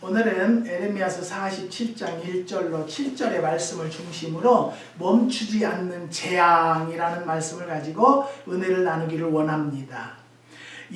오늘은 에레미야서 47장 1절로 7절의 말씀을 중심으로 멈추지 않는 재앙이라는 말씀을 가지고 은혜를 나누기를 원합니다.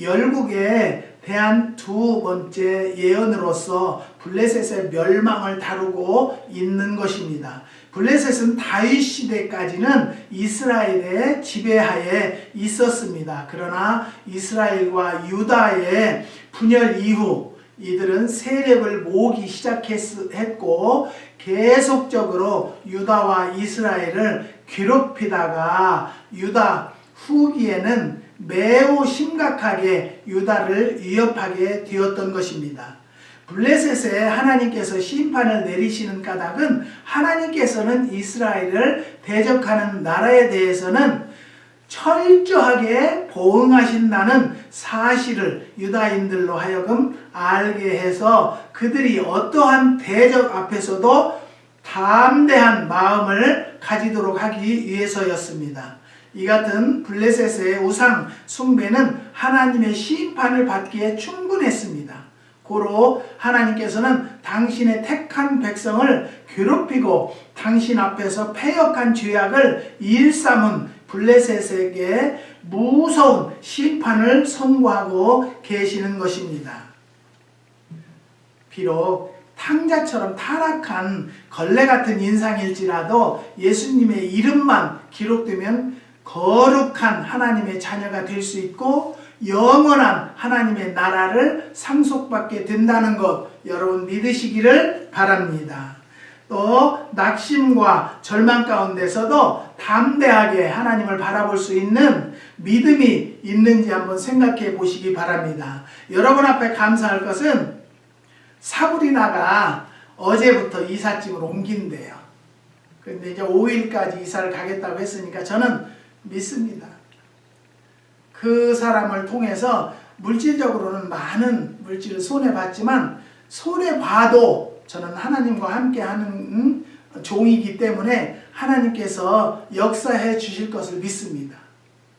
열국에 대한 두 번째 예언으로서 블레셋의 멸망을 다루고 있는 것입니다. 블레셋은 다윗 시대까지는 이스라엘의 지배하에 있었습니다. 그러나 이스라엘과 유다의 분열 이후 이들은 세력을 모으기 시작했고 계속적으로 유다와 이스라엘을 괴롭히다가 유다 후기에는 매우 심각하게 유다를 위협하게 되었던 것입니다. 블레셋에 하나님께서 심판을 내리시는 까닭은 하나님께서는 이스라엘을 대적하는 나라에 대해서는 철저하게 보응하신다는 사실을 유다인들로 하여금 알게 해서 그들이 어떠한 대적 앞에서도 담대한 마음을 가지도록 하기 위해서였습니다. 이 같은 블레셋의 우상 숭배는 하나님의 심판을 받기에 충분했습니다. 고로 하나님께서는 당신의 택한 백성을 괴롭히고 당신 앞에서 패역한 죄악을 일삼은 블레셋에게 무서운 심판을 선고하고 계시는 것입니다. 비록 탕자처럼 타락한 걸레 같은 인상일지라도 예수님의 이름만 기록되면 거룩한 하나님의 자녀가 될 수 있고 영원한 하나님의 나라를 상속받게 된다는 것 여러분 믿으시기를 바랍니다. 또 낙심과 절망 가운데서도 담대하게 하나님을 바라볼 수 있는 믿음이 있는지 한번 생각해 보시기 바랍니다. 여러분 앞에 감사할 것은 사브리나가 어제부터 이삿짐을 옮긴대요. 그런데 이제 5일까지 이사를 가겠다고 했으니까 저는 믿습니다. 그 사람을 통해서 물질적으로는 많은 물질을 손해봤지만 손해봐도 저는 하나님과 함께하는 종이기 때문에 하나님께서 역사해 주실 것을 믿습니다.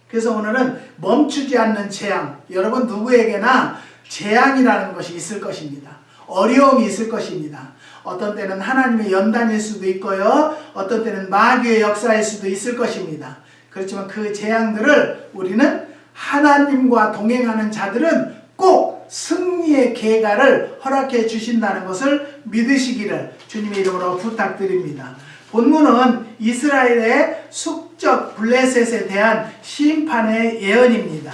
그래서 오늘은 멈추지 않는 재앙, 여러분 누구에게나 재앙이라는 것이 있을 것입니다. 어려움이 있을 것입니다. 어떤 때는 하나님의 연단일 수도 있고요. 어떤 때는 마귀의 역사일 수도 있을 것입니다. 그렇지만 그 재앙들을 우리는 하나님과 동행하는 자들은 꼭 승리의 계가를 허락해 주신다는 것을 믿으시기를 주님의 이름으로 부탁드립니다. 본문은 이스라엘의 숙적 블레셋에 대한 심판의 예언입니다.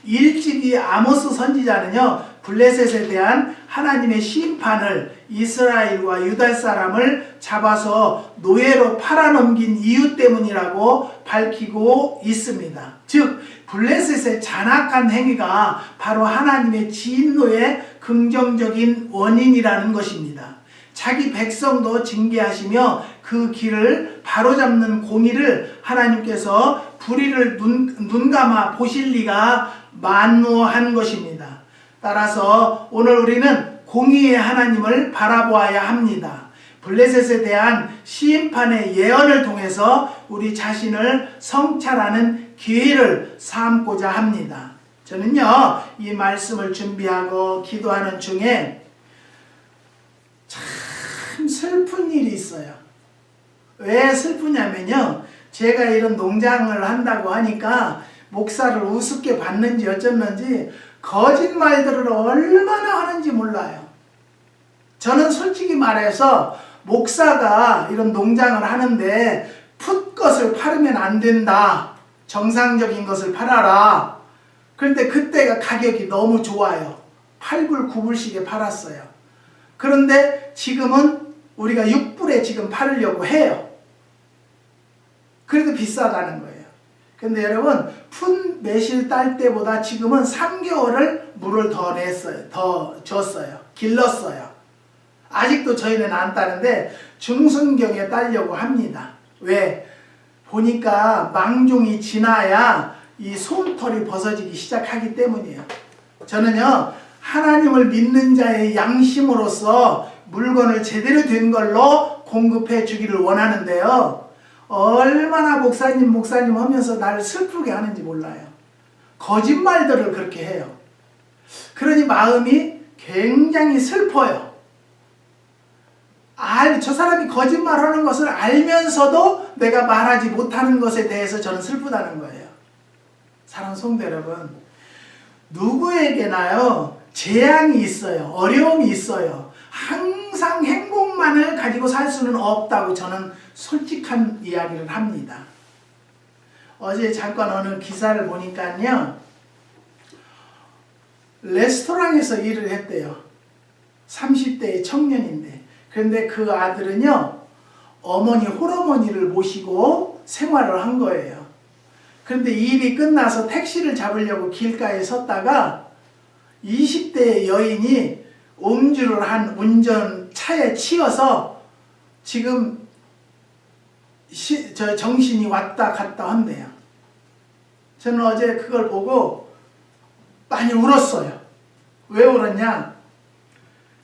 일찍이 아모스 선지자는요, 블레셋에 대한 하나님의 심판을 이스라엘과 유다 사람을 잡아서 노예로 팔아넘긴 이유 때문이라고 밝히고 있습니다. 즉 블레셋의 잔악한 행위가 바로 하나님의 진노의 긍정적인 원인이라는 것입니다. 자기 백성도 징계하시며 그 길을 바로잡는 공의를 하나님께서 불의를 눈감아 보실 리가 만무한 것입니다. 따라서 오늘 우리는 공의의 하나님을 바라보아야 합니다. 블레셋에 대한 심판의 예언을 통해서 우리 자신을 성찰하는 기회를 삼고자 합니다. 저는요, 이 말씀을 준비하고 기도하는 중에 참 슬픈 일이 있어요. 왜 슬프냐면요, 제가 이런 농장을 한다고 하니까 목사를 우습게 봤는지 어쩌는지 거짓말들을 얼마나 하는지 몰라요. 저는 솔직히 말해서 목사가 이런 농장을 하는데 풋것을 팔으면 안 된다. 정상적인 것을 팔아라. 그런데 그때가 가격이 너무 좋아요. 8불, 9불씩에 팔았어요. 그런데 지금은 우리가 6불에 지금 팔으려고 해요. 그래도 비싸다는 거예요. 근데 여러분, 푼 매실 딸 때보다 지금은 3개월을 물을 더 냈어요. 더 줬어요. 길렀어요. 아직도 저희는 안 따는데 중순경에 따려고 합니다. 왜? 보니까 망종이 지나야 이 솜털이 벗어지기 시작하기 때문이에요. 저는요, 하나님을 믿는 자의 양심으로서 물건을 제대로 된 걸로 공급해 주기를 원하는데요. 얼마나 목사님 하면서 나를 슬프게 하는지 몰라요. 거짓말들을 그렇게 해요. 그러니 마음이 굉장히 슬퍼요. 저 사람이 거짓말하는 것을 알면서도 내가 말하지 못하는 것에 대해서 저는 슬프다는 거예요. 사랑하는 성도 여러분, 누구에게나요 재앙이 있어요. 어려움이 있어요. 항상 행복만을 가지고 살 수는 없다고 저는 솔직한 이야기를 합니다. 어제 잠깐 어느 기사를 보니까요, 레스토랑에서 일을 했대요. 30대의 청년인데. 그런데 그 아들은요, 어머니 홀어머니를 모시고 생활을 한 거예요. 그런데 일이 끝나서 택시를 잡으려고 길가에 섰다가 20대의 여인이 음주를 한 운전차에 치여서 지금 정신이 왔다 갔다 한대요. 저는 어제 그걸 보고 많이 울었어요. 왜 울었냐?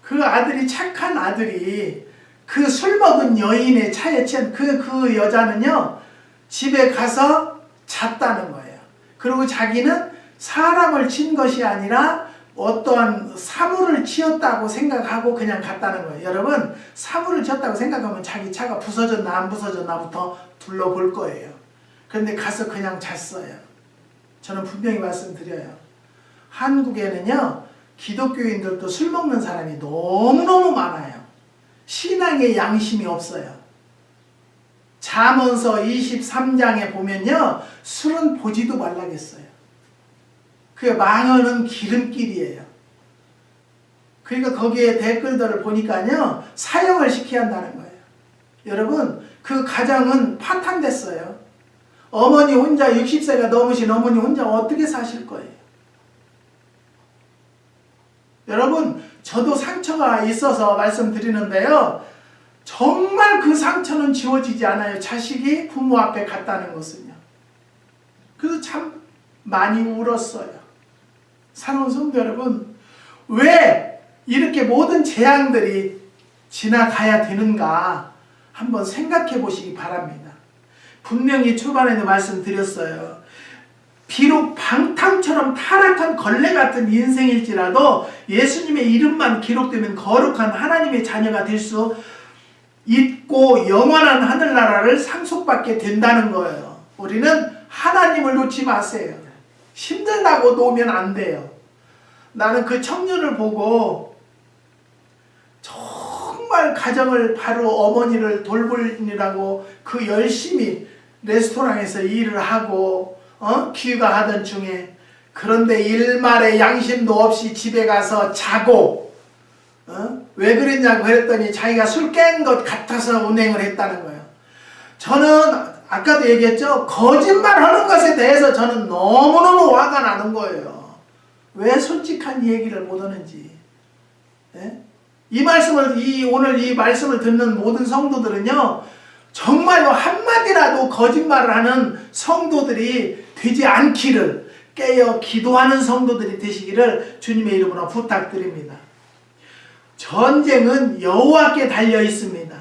그 아들이, 착한 아들이 그 술 먹은 여인의 차에 치인 그 여자는요, 집에 가서 잤다는 거예요. 그리고 자기는 사람을 친 것이 아니라 어떠한 사물을 치었다고 생각하고 그냥 갔다는 거예요. 여러분, 사물을 치었다고 생각하면 자기 차가 부서졌나 안 부서졌나부터 둘러볼 거예요. 그런데 가서 그냥 잤어요. 저는 분명히 말씀드려요. 한국에는요, 기독교인들도 술 먹는 사람이 너무너무 많아요. 신앙의 양심이 없어요. 잠언서 23장에 보면요, 술은 보지도 말라겠어요. 그게 망하는 기름길이에요. 그러니까 거기에 댓글들을 보니까요, 사형을 시켜야 한다는 거예요. 여러분, 그 가정은 파탄됐어요. 어머니 혼자 60세가 넘으신 어머니 혼자 어떻게 사실 거예요? 여러분, 저도 상처가 있어서 말씀드리는데요, 정말 그 상처는 지워지지 않아요. 자식이 부모 앞에 갔다는 것은요. 그래서 참 많이 울었어요. 사랑하는 성도 여러분, 왜 이렇게 모든 재앙들이 지나가야 되는가 한번 생각해 보시기 바랍니다. 분명히 초반에도 말씀드렸어요. 비록 방탕처럼 타락한 걸레 같은 인생일지라도 예수님의 이름만 기록되면 거룩한 하나님의 자녀가 될 수 있고 영원한 하늘나라를 상속받게 된다는 거예요. 우리는 하나님을 놓지 마세요. 힘들다고 놓으면 안 돼요. 나는 그 청년을 보고 정말 가정을 바로 어머니를 돌보느라고 그 열심히 레스토랑에서 일을 하고 귀가하던 중에, 그런데 일말의 양심도 없이 집에 가서 자고, 왜 그랬냐고 그랬더니 자기가 술 깬 것 같아서 운행을 했다는 거예요. 저는 아까도 얘기했죠. 거짓말하는 것에 대해서 저는 너무너무 화가 나는 거예요. 왜 솔직한 얘기를 못하는지. 네? 오늘 이 말씀을 듣는 모든 성도들은요, 정말로 한마디라도 거짓말을 하는 성도들이 되지 않기를, 깨어 기도하는 성도들이 되시기를 주님의 이름으로 부탁드립니다. 전쟁은 여호와께 달려 있습니다.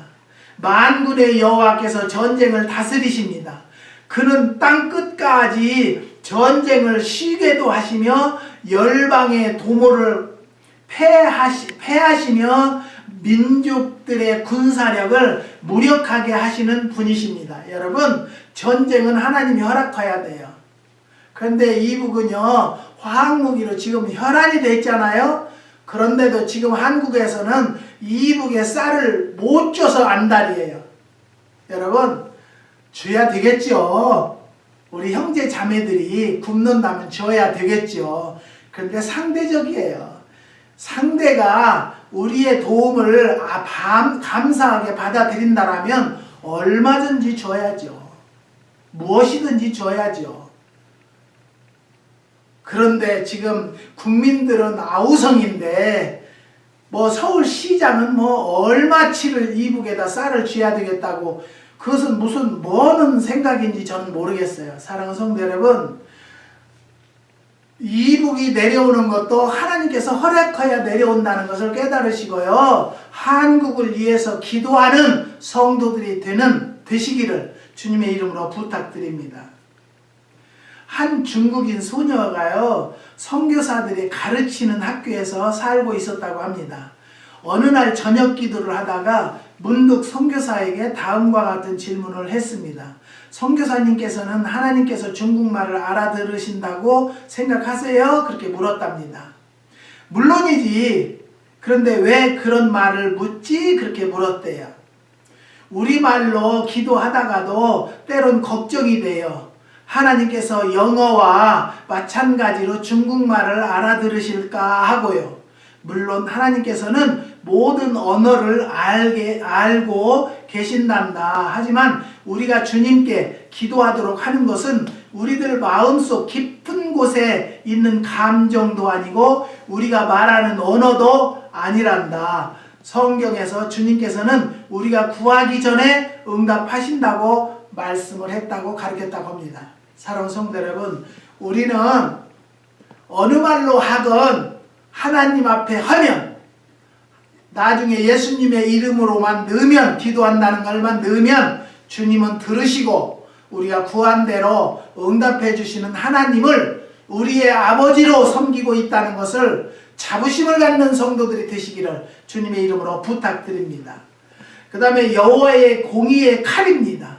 만군의 여호와께서 전쟁을 다스리십니다. 그는 땅 끝까지 전쟁을 쉬게도 하시며 열방의 도모를 패하시며 민족들의 군사력을 무력하게 하시는 분이십니다. 여러분, 전쟁은 하나님이 허락해야 돼요. 그런데 이북은요, 화학무기로 지금 혈안이 돼 있잖아요. 그런데도 지금 한국에서는 이북의 쌀을 못 줘서 안달이에요. 여러분, 줘야 되겠죠. 우리 형제 자매들이 굶는다면 줘야 되겠죠. 그런데 상대적이에요. 상대가 우리의 도움을 감사하게 받아들인다라면 얼마든지 줘야죠. 무엇이든지 줘야죠. 그런데 지금 국민들은 아우성인데 서울시장은 얼마치를 이북에다 쌀을 쥐어야 되겠다고, 그것은 무슨 뭐는 생각인지 저는 모르겠어요. 사랑하는 성도 여러분, 이북이 내려오는 것도 하나님께서 허락해야 내려온다는 것을 깨달으시고요, 한국을 위해서 기도하는 성도들이 되시기를 주님의 이름으로 부탁드립니다. 한 중국인 소녀가요, 선교사들이 가르치는 학교에서 살고 있었다고 합니다. 어느 날 저녁 기도를 하다가 문득 선교사에게 다음과 같은 질문을 했습니다. 선교사님께서는 하나님께서 중국말을 알아들으신다고 생각하세요? 그렇게 물었답니다. 물론이지. 그런데 왜 그런 말을 묻지? 그렇게 물었대요. 우리말로 기도하다가도 때론 걱정이 돼요. 하나님께서 영어와 마찬가지로 중국말을 알아들으실까 하고요. 물론 하나님께서는 모든 언어를 알고 계신단다. 하지만 우리가 주님께 기도하도록 하는 것은 우리들 마음속 깊은 곳에 있는 감정도 아니고 우리가 말하는 언어도 아니란다. 성경에서 주님께서는 우리가 구하기 전에 응답하신다고 말씀을 했다고 가르쳤다고 합니다. 사랑하는 성도 여러분, 우리는 어느 말로 하건 하나님 앞에 하면, 나중에 예수님의 이름으로만 넣으면, 기도한다는 말만 넣으면 주님은 들으시고 우리가 구한 대로 응답해 주시는 하나님을 우리의 아버지로 섬기고 있다는 것을 자부심을 갖는 성도들이 되시기를 주님의 이름으로 부탁드립니다. 그 다음에 여호와의 공의의 칼입니다.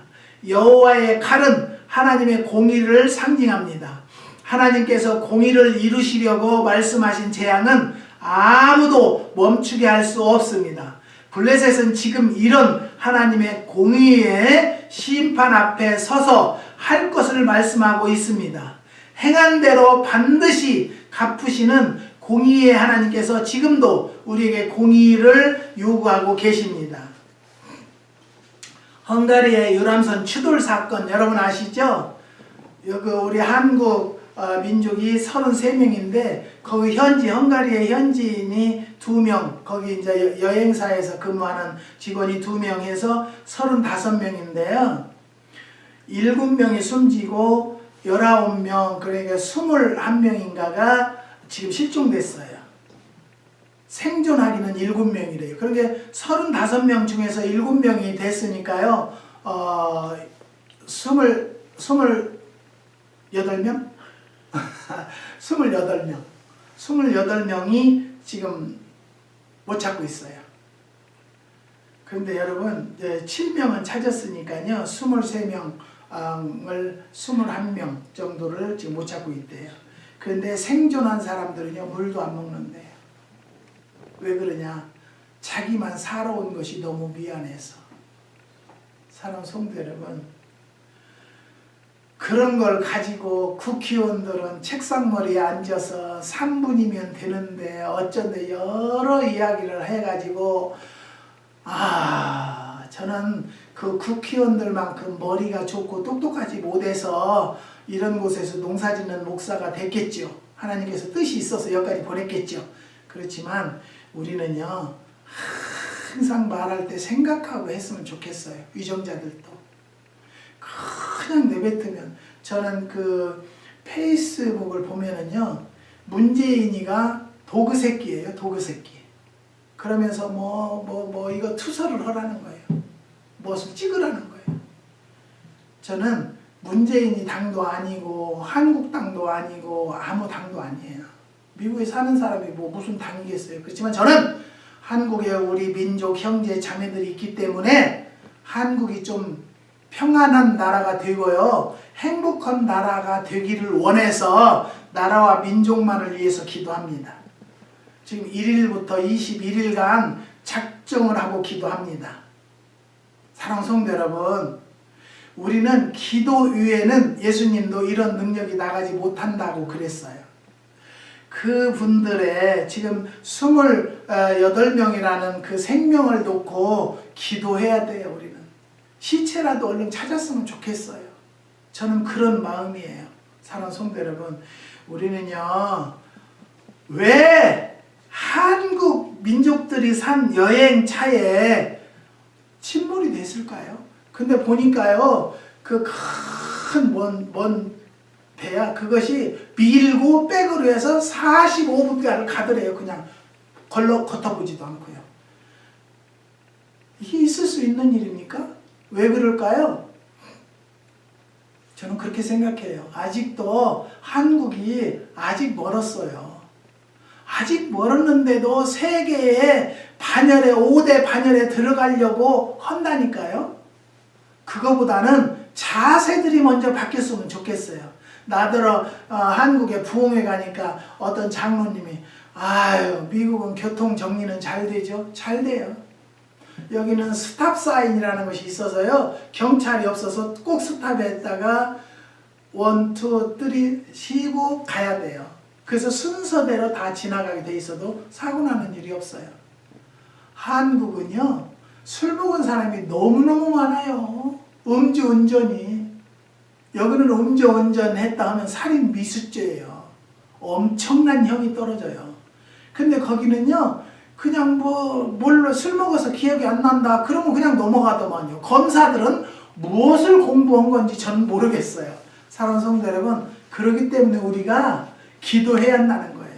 여호와의 칼은 하나님의 공의를 상징합니다. 하나님께서 공의를 이루시려고 말씀하신 재앙은 아무도 멈추게 할 수 없습니다. 블레셋은 지금 이런 하나님의 공의의 심판 앞에 서서 할 것을 말씀하고 있습니다. 행한 대로 반드시 갚으시는 공의의 하나님께서 지금도 우리에게 공의를 요구하고 계십니다. 헝가리의 유람선 추돌 사건 여러분 아시죠? 여기 우리 한국 민족이 33명인데 거기 헝가리의 현지인이 2명, 거기 이제 여행사에서 근무하는 직원이 2명 해서 35명인데요. 7명이 숨지고 19명, 그러니까 21명인가가 지금 실종됐어요. 생존하기는 7명이래요. 그러니까 35명 중에서 7명이 됐으니까요. 28명? 28명이 지금 못 찾고 있어요. 그런데 여러분, 7명은 찾았으니까요. 23명, 21명 정도를 지금 못 찾고 있대요. 그런데 생존한 사람들은요, 물도 안 먹는데요. 왜 그러냐? 자기만 살아온 것이 너무 미안해서. 사랑하는 성도 여러분, 그런 걸 가지고 국회의원들은 책상머리에 앉아서 3분이면 되는데 어쩐데 여러 이야기를 해가지고, 저는 그 국회의원들만큼 머리가 좋고 똑똑하지 못해서 이런 곳에서 농사짓는 목사가 됐겠죠. 하나님께서 뜻이 있어서 여기까지 보냈겠죠. 그렇지만 우리는요, 항상 말할 때 생각하고 했으면 좋겠어요. 위정자들도. 그냥 내뱉으면, 저는 그 페이스북을 보면은요, 문재인이가 도그새끼예요. 도그새끼. 그러면서 이거 투서를 하라는 거예요. 무엇을 찍으라는 거예요. 저는 문재인이 당도 아니고 한국 당도 아니고 아무 당도 아니에요. 미국에 사는 사람이 무슨 당이겠어요. 그렇지만 저는 한국에 우리 민족 형제 자매들이 있기 때문에 한국이 좀 평안한 나라가 되고요, 행복한 나라가 되기를 원해서 나라와 민족만을 위해서 기도합니다. 지금 1일부터 21일간 작정을 하고 기도합니다. 사랑하는 성도 여러분, 우리는 기도 위에는 예수님도 이런 능력이 나가지 못한다고 그랬어요. 그분들의 지금 28명이라는 그 생명을 놓고 기도해야 돼요. 우리는 시체라도 얼른 찾았으면 좋겠어요. 저는 그런 마음이에요. 사랑하는 성도 여러분, 우리는요, 왜 한국 민족들이 산 여행차에 침몰이 됐을까요? 근데 보니까요, 그 큰 먼 배야, 그것이 밀고 백으로 해서 45분가를 가더래요. 그냥 걷어보지도 않고요. 이게 있을 수 있는 일입니까? 왜 그럴까요? 저는 그렇게 생각해요. 아직도 한국이 아직 멀었어요. 아직 멀었는데도 세계에 반열에 5대 반열에 들어가려고 한다니까요. 그거보다는 자세들이 먼저 바뀌었으면 좋겠어요. 나더러 한국에 부흥회 가니까 어떤 장로님이 아유 미국은 교통 정리는 잘 되죠? 잘 돼요. 여기는 스탑 사인이라는 것이 있어서요. 경찰이 없어서 꼭 스탑했다가 1, 2, 3 쉬고 가야 돼요. 그래서 순서대로 다 지나가게 돼 있어도 사고 나는 일이 없어요. 한국은요. 술 먹은 사람이 너무너무 많아요. 음주운전이. 여기는 음주운전 했다 하면 살인 미수죄예요. 엄청난 형이 떨어져요. 근데 거기는요. 그냥 뭘로 술 먹어서 기억이 안 난다. 그러면 그냥 넘어가더만요. 검사들은 무엇을 공부한 건지 저는 모르겠어요. 사랑하는 성도 여러분, 그렇기 때문에 우리가 기도해야 한다는 거예요.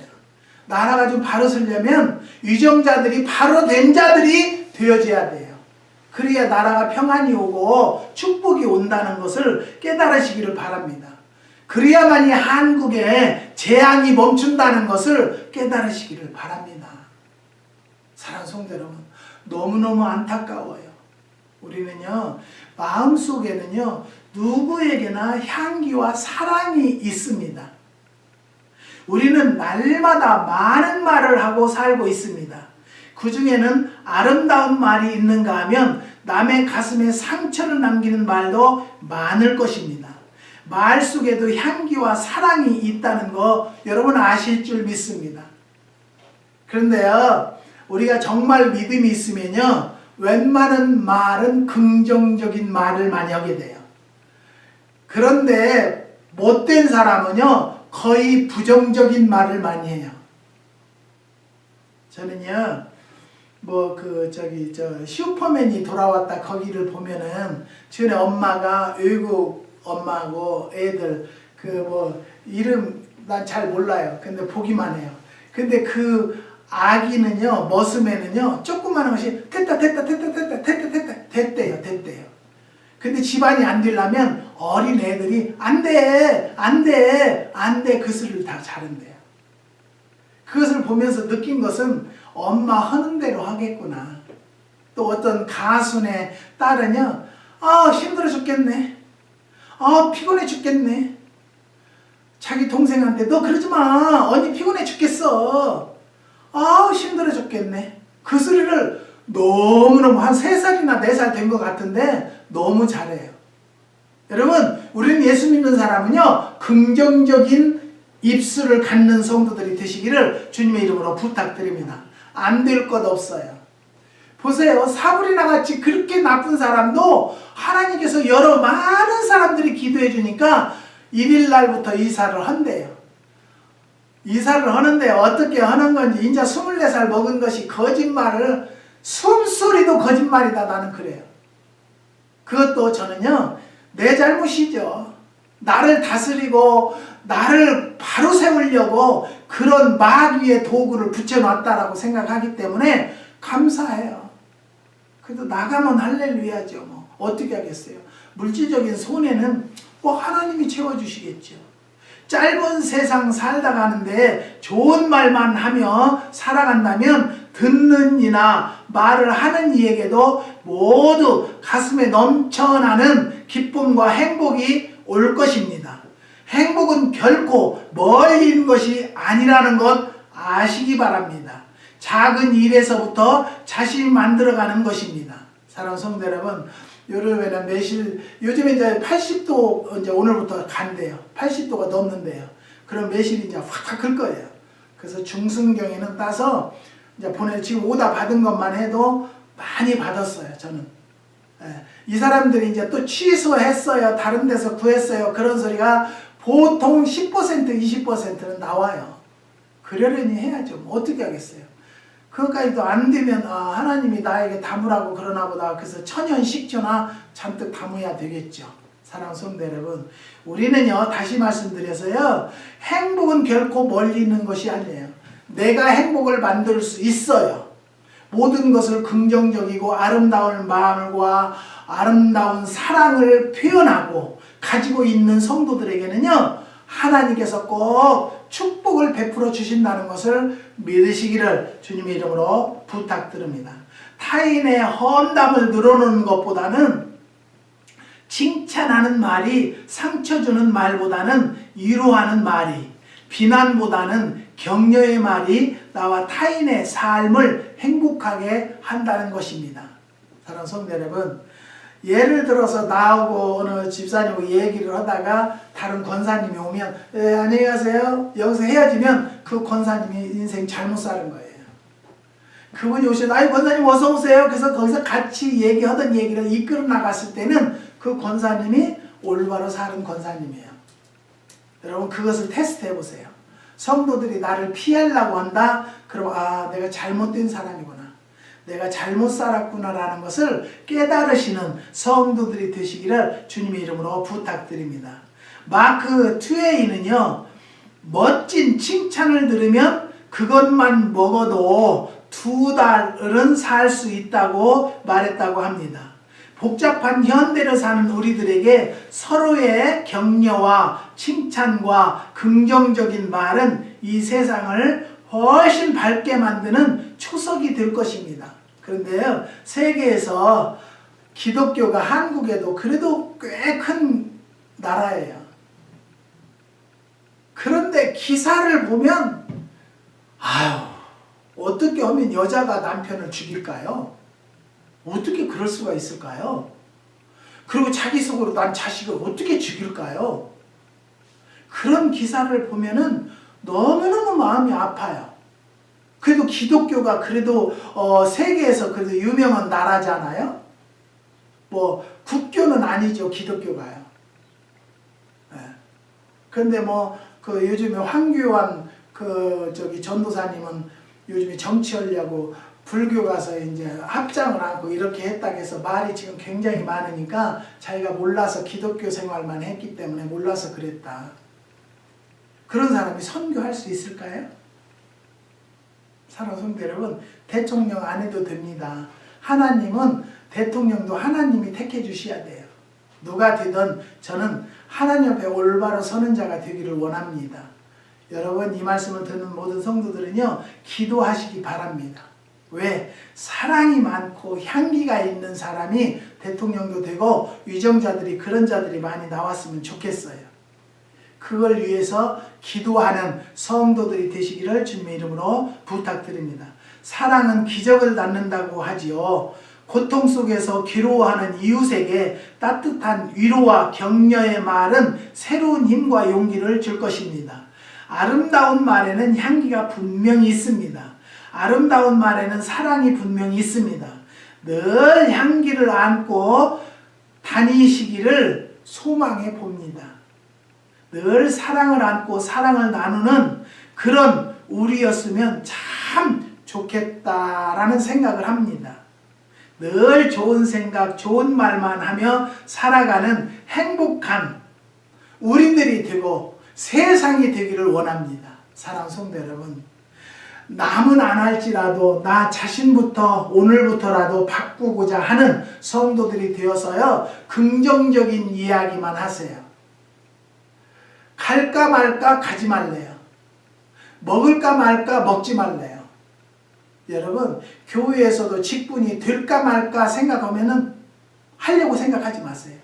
나라가 좀 바로 서려면 위정자들이 바로 된 자들이 되어져야 돼요. 그래야 나라가 평안이 오고 축복이 온다는 것을 깨달으시기를 바랍니다. 그래야만이 한국에 재앙이 멈춘다는 것을 깨달으시기를 바랍니다. 사랑하는 성도 여러분, 너무너무 안타까워요. 우리는요, 마음속에는요, 누구에게나 향기와 사랑이 있습니다. 우리는 날마다 많은 말을 하고 살고 있습니다. 그 중에는 아름다운 말이 있는가 하면 남의 가슴에 상처를 남기는 말도 많을 것입니다. 말 속에도 향기와 사랑이 있다는 거 여러분 아실 줄 믿습니다. 그런데요, 우리가 정말 믿음이 있으면요, 웬만한 말은 긍정적인 말을 많이 하게 돼요. 그런데 못된 사람은요, 거의 부정적인 말을 많이 해요. 저는요, 슈퍼맨이 돌아왔다 거기를 보면은, 전에 엄마가 외국 엄마하고 애들, 이름 난 잘 몰라요. 근데 보기만 해요. 근데 그 아기는요, 머스맨은요, 조그마한 것이 됐대요. 근데 집안이 안 되려면 어린 애들이 안 돼 그 소리를 다 잘한대요. 그것을 보면서 느낀 것은 엄마 하는 대로 하겠구나. 또 어떤 가수네 딸은요, 힘들어 죽겠네. 피곤해 죽겠네. 자기 동생한테 너 그러지 마. 언니 피곤해 죽겠어. 힘들어 죽겠네. 그 소리를 너무너무 한 3살이나 4살 된 것 같은데 너무 잘해요. 여러분, 우리는 예수 믿는 사람은요, 긍정적인 입술을 갖는 성도들이 되시기를 주님의 이름으로 부탁드립니다. 안 될 것 없어요. 보세요. 사브리나 같이 그렇게 나쁜 사람도 하나님께서 여러 많은 사람들이 기도해 주니까 1일 날부터 이사를 한대요. 이사를 하는데 어떻게 하는 건지, 이제 24살 먹은 것이 거짓말을, 숨소리도 거짓말이다, 나는 그래요. 그것도 저는요, 내 잘못이죠. 나를 다스리고 나를 바로 세우려고 그런 마귀의 도구를 붙여놨다라고 생각하기 때문에 감사해요. 그래도 나가면 할렐루야죠. 어떻게 하겠어요. 물질적인 손해는 하나님이 채워주시겠죠. 짧은 세상 살다 가는데 좋은 말만 하며 살아간다면 듣는 이나 말을 하는 이에게도 모두 가슴에 넘쳐나는 기쁨과 행복이 올 것입니다. 행복은 결코 멀리 있는 것이 아니라는 것 아시기 바랍니다. 작은 일에서부터 자신이 만들어가는 것입니다. 사랑하는 성도 여러분, 여름에는 매실, 요즘에 이제 80도 이제 오늘부터 간대요. 80도가 넘는데요. 그럼 매실이 이제 확 클 거예요. 그래서 중순경에는 따서 이제 지금 오다 받은 것만 해도 많이 받았어요, 저는. 이 사람들이 이제 또 취소했어요, 다른 데서 구했어요, 그런 소리가 보통 10%, 20%는 나와요. 그러려니 해야죠. 어떻게 하겠어요. 그것까지도 안 되면 하나님이 나에게 담으라고 그러나 보다. 그래서 천연 식초나 잔뜩 담아야 되겠죠. 사랑하는 성도 여러분, 우리는요, 다시 말씀드려서요, 행복은 결코 멀리 있는 것이 아니에요. 내가 행복을 만들 수 있어요. 모든 것을 긍정적이고 아름다운 마음과 아름다운 사랑을 표현하고 가지고 있는 성도들에게는요, 하나님께서 꼭 축복을 베풀어 주신다는 것을 믿으시기를 주님의 이름으로 부탁드립니다. 타인의 험담을 늘어놓는 것보다는 칭찬하는 말이 상처 주는 말보다는 위로하는 말이, 비난보다는 격려의 말이 나와 타인의 삶을 행복하게 한다는 것입니다. 사랑하는 성도 여러분, 예를 들어서 나하고 어느 집사님하고 얘기를 하다가 다른 권사님이 오면 안녕히 가세요 여기서 헤어지면 그 권사님이 인생 잘못 사는 거예요. 그분이 오셔서 아이 권사님 어서 오세요. 그래서 거기서 같이 얘기하던 얘기를 이끌어 나갔을 때는 그 권사님이 올바로 사는 권사님이에요. 여러분 그것을 테스트해 보세요. 성도들이 나를 피하려고 한다. 그럼 내가 잘못된 사람이구나. 내가 잘못 살았구나 라는 것을 깨달으시는 성도들이 되시기를 주님의 이름으로 부탁드립니다. 마크 트웨이는요, 멋진 칭찬을 들으면 그것만 먹어도 2달은 살 수 있다고 말했다고 합니다. 복잡한 현대를 사는 우리들에게 서로의 격려와 칭찬과 긍정적인 말은 이 세상을 훨씬 밝게 만드는 초석이 될 것입니다. 그런데요, 세계에서 기독교가 한국에도 그래도 꽤 큰 나라예요. 그런데 기사를 보면 어떻게 하면 여자가 남편을 죽일까요? 어떻게 그럴 수가 있을까요? 그리고 자기 속으로 난 자식을 어떻게 죽일까요? 그런 기사를 보면은 너무너무 마음이 아파요. 그래도 기독교가 그래도 세계에서 그래도 유명한 나라잖아요. 뭐 국교는 아니죠, 기독교가요. 네. 그런데 그 요즘에 황교안 전도사님은 요즘에 정치하려고 불교 가서 이제 합장을 하고 이렇게 했다고 해서 말이 지금 굉장히 많으니까 자기가 몰라서 기독교 생활만 했기 때문에 몰라서 그랬다. 그런 사람이 선교할 수 있을까요? 사랑하는 성도 여러분, 대통령 안 해도 됩니다. 하나님은 대통령도 하나님이 택해 주셔야 돼요. 누가 되든 저는 하나님 앞에 올바로 서는 자가 되기를 원합니다. 여러분 이 말씀을 듣는 모든 성도들은요, 기도하시기 바랍니다. 왜? 사랑이 많고 향기가 있는 사람이 대통령도 되고 위정자들이 그런 자들이 많이 나왔으면 좋겠어요. 그걸 위해서 기도하는 성도들이 되시기를 주님의 이름으로 부탁드립니다. 사랑은 기적을 낳는다고 하지요. 고통 속에서 괴로워하는 이웃에게 따뜻한 위로와 격려의 말은 새로운 힘과 용기를 줄 것입니다. 아름다운 말에는 향기가 분명히 있습니다. 아름다운 말에는 사랑이 분명히 있습니다. 늘 향기를 안고 다니시기를 소망해 봅니다. 늘 사랑을 안고 사랑을 나누는 그런 우리였으면 참 좋겠다라는 생각을 합니다. 늘 좋은 생각, 좋은 말만 하며 살아가는 행복한 우리들이 되고 세상이 되기를 원합니다. 사랑하는 성도 여러분, 남은 안 할지라도 나 자신부터 오늘부터라도 바꾸고자 하는 성도들이 되어서요, 긍정적인 이야기만 하세요. 갈까 말까 가지 말래요. 먹을까 말까 먹지 말래요. 여러분 교회에서도 직분이 될까 말까 생각하면은 하려고 생각하지 마세요.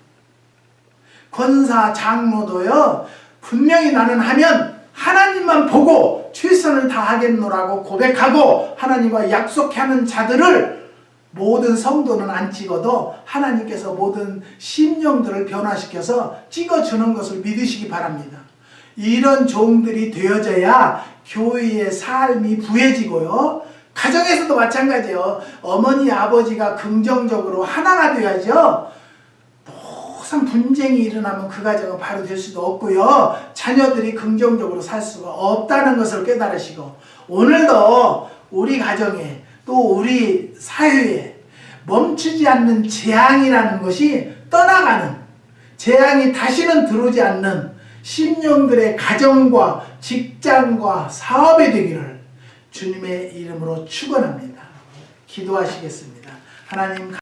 권사 장로도요, 분명히 나는 하면 하나님만 보고 최선을 다하겠노라고 고백하고 하나님과 약속하는 자들을 모든 성도는 안 찍어도 하나님께서 모든 심령들을 변화시켜서 찍어주는 것을 믿으시기 바랍니다. 이런 종들이 되어져야 교회의 삶이 부해지고요, 가정에서도 마찬가지예요. 어머니 아버지가 긍정적으로 하나가 되어야죠. 항상 분쟁이 일어나면 그 가정은 바로 될 수도 없고요, 자녀들이 긍정적으로 살 수가 없다는 것을 깨달으시고, 오늘도 우리 가정에 또 우리 사회에 멈추지 않는 재앙이라는 것이 떠나가는, 재앙이 다시는 들어오지 않는 심령들의 가정과 직장과 사업이 되기를 주님의 이름으로 축원합니다. 기도하시겠습니다. 하나님